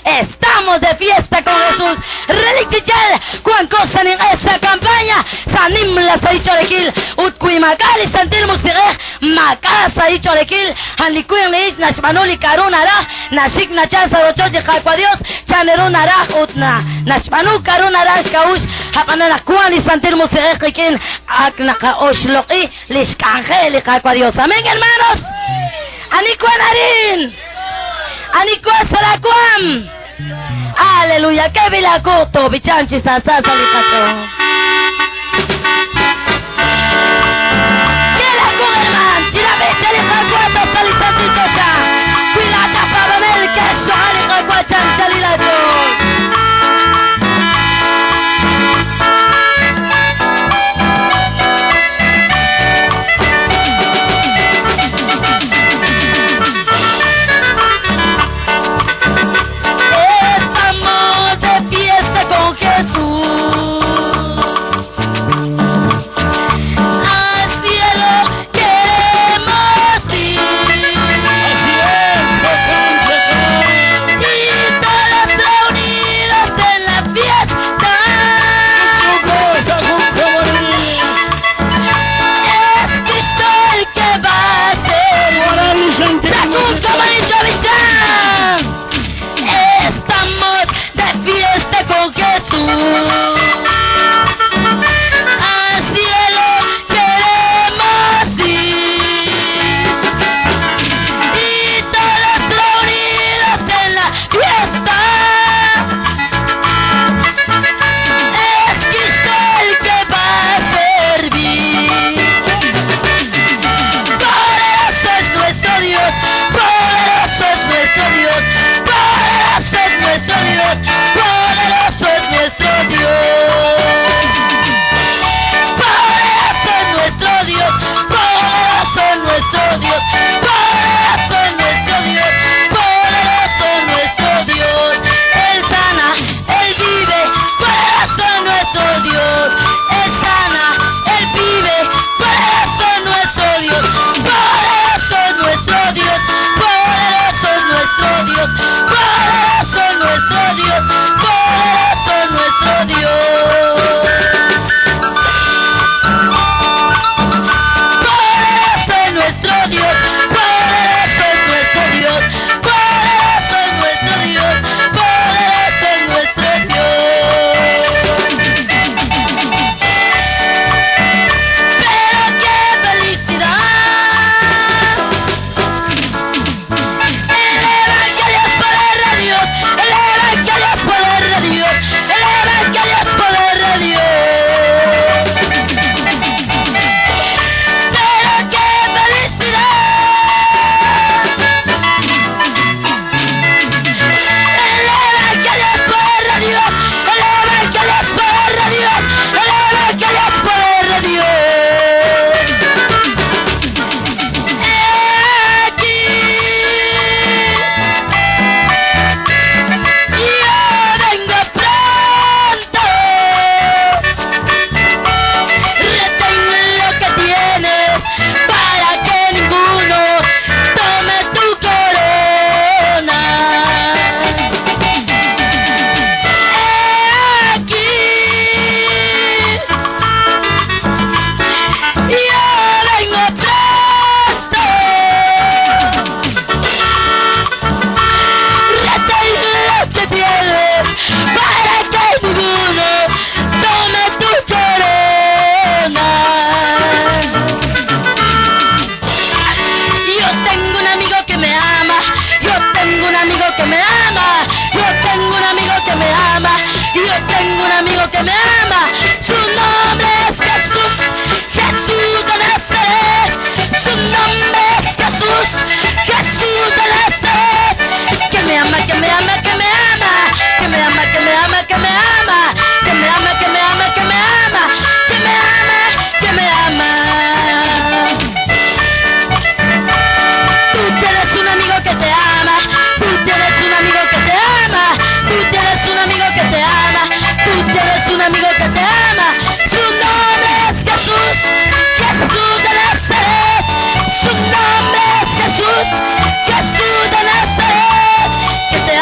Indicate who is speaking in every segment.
Speaker 1: Estamos de fiesta con Jesús. Relictichal, cuan cosa en esa campaña. Sanim la saicho de Kil, Utkui Makali, Santil Musire, Makasa dicho de Kil, Handikuin Leish, Nashmanuli Karunara, Nashik Nachan Sarocho de Dios, Chanerunara, Utna, Nashmanu Karunara, Kaush, Hapanana Kuani, Santil Musire, Kikin, Aknaka Oshloki, Lishkangel, Dios. Amén, hermanos. Anikuanarin. Anikwa Salakwam. Aleluya, que vilacoto, bichanchi, sasa, salikato. Kilaco, herman, chilabete, lijacuata, salitati, cosa. Cuilata, pavanel, queso, alicacuachan, salilato.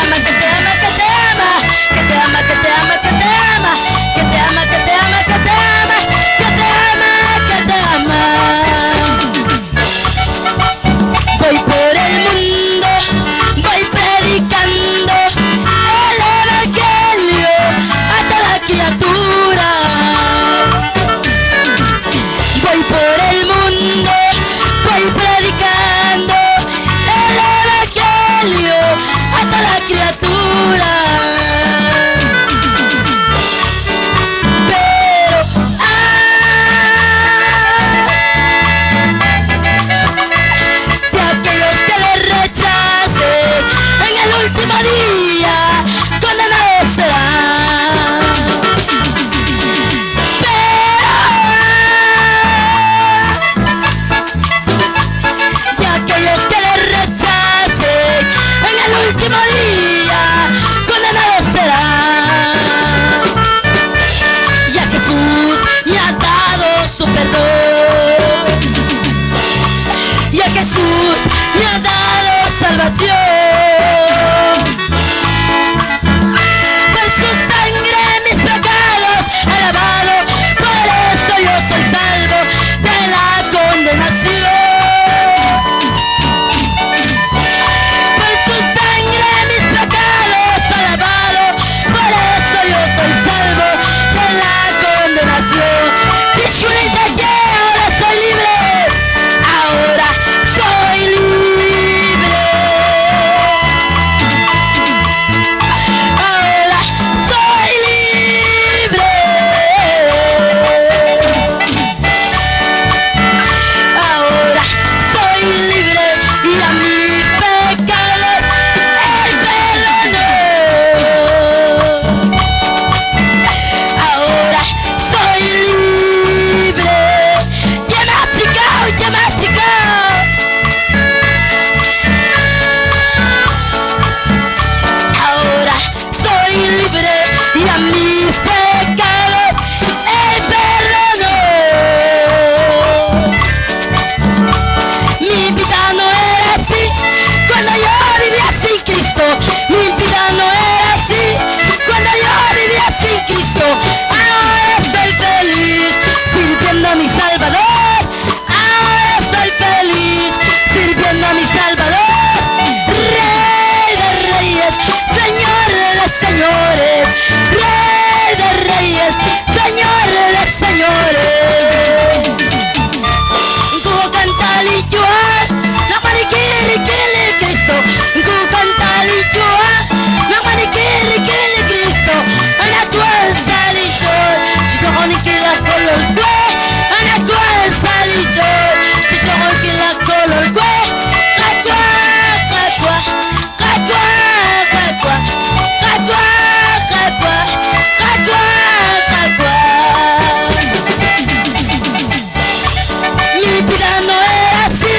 Speaker 1: ama, que te ama, que te ama, que te ama, que te ama, que te ama, que te ama, que te ama, que te ama, que te ama, que te ama. Voy por el mundo, voy predicando el evangelio a toda criatura. Voy por el mundo, voy predicando el evangelio a toda criatura. Pero de aquellos que le rechacen en el último día, condenados serán. De aquellos que le rechacen en el último día, condenados serán. Y a Jesús me ha dado su perdón, y a Jesús me ha dado salvación. Por su sangre mis pecados ha lavado, por eso yo soy salvo de la condenación. Por su sangre mis pecados ha lavado, por eso yo soy salvo de la condenación. Si yo dice que ahora soy libre, ahora soy libre. Ahora soy libre. Ahora soy libre y a mis pecados Él perdonó. Ahora soy libre. Ya me ha aplicado, ya me ha aplicado. Ahora soy libre y a mis pecados Él perdonó. Mi vida no era así cuando yo vivía sin Cristo. Mi vida no era así cuando yo vivía sin Cristo. Ahora estoy feliz sirviendo a mi Salvador. Ahora estoy feliz sirviendo a mi Salvador. Rey de reyes, Señor de señores. Rey de reyes, Señor de señores. Ku kantalijuan nang manikiri-kiri Kristo. Ku kantalijuan nang manikiri-kiri Kristo. Anak tuan salison, sisokon kila kolol gue. Anak tuan salison, sisokon kila kolol gue. Kakwa, kakwa, kakwa, kakwa, kakwa, kakwa, kakwa, kakwa. Mi vida no era así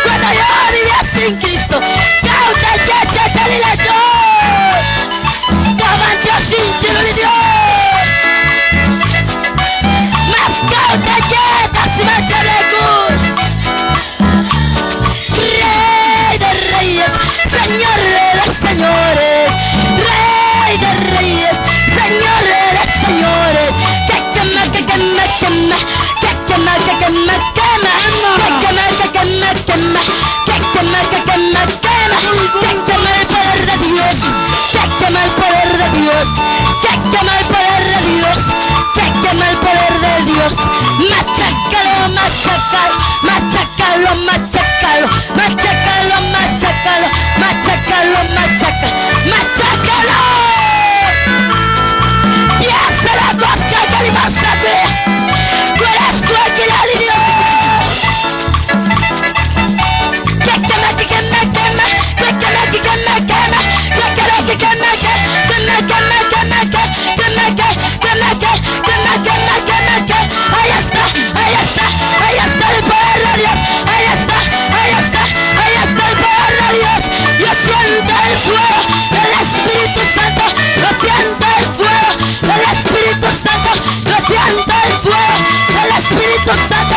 Speaker 1: cuando yo vivía sin Cristo. Causa que te salí la yo. Cavante así, cielo de Dios. Mas causa que te se de Gus. Rey de reyes, Señor de los señores. Rey de reyes, Señor de los señores. Que quema, que quema, quema. Que quema, que quema, quema. Que quema, que quema, quema. Que quema, que quema, quema. Que quema el poder de Dios. Que quema el poder de Dios. Que quema el poder de Dios. Que quema el poder de Dios. Machácalo, machácalo, machácalo, machácalo, machácalo, machácalo, machácalo, machácalo, machácalo. Ya se la cosca que le vas a ver. Tú eres tú el que la lidió. Que quema, que quema, quema. Que quema, que quema, quema. Que quema, que quema, quema, quema, quema, quema, quema, quema, quema, quema, quema. Ahí está, ahí está, ahí está el poder de Dios. Ahí está, ahí está, ahí está el poder de Dios. Yo siento el fuego del Espíritu Santo. Yo siento el fuego del Espíritu Santo. Yo siento el fuego del Espíritu Santo.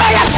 Speaker 1: bendición,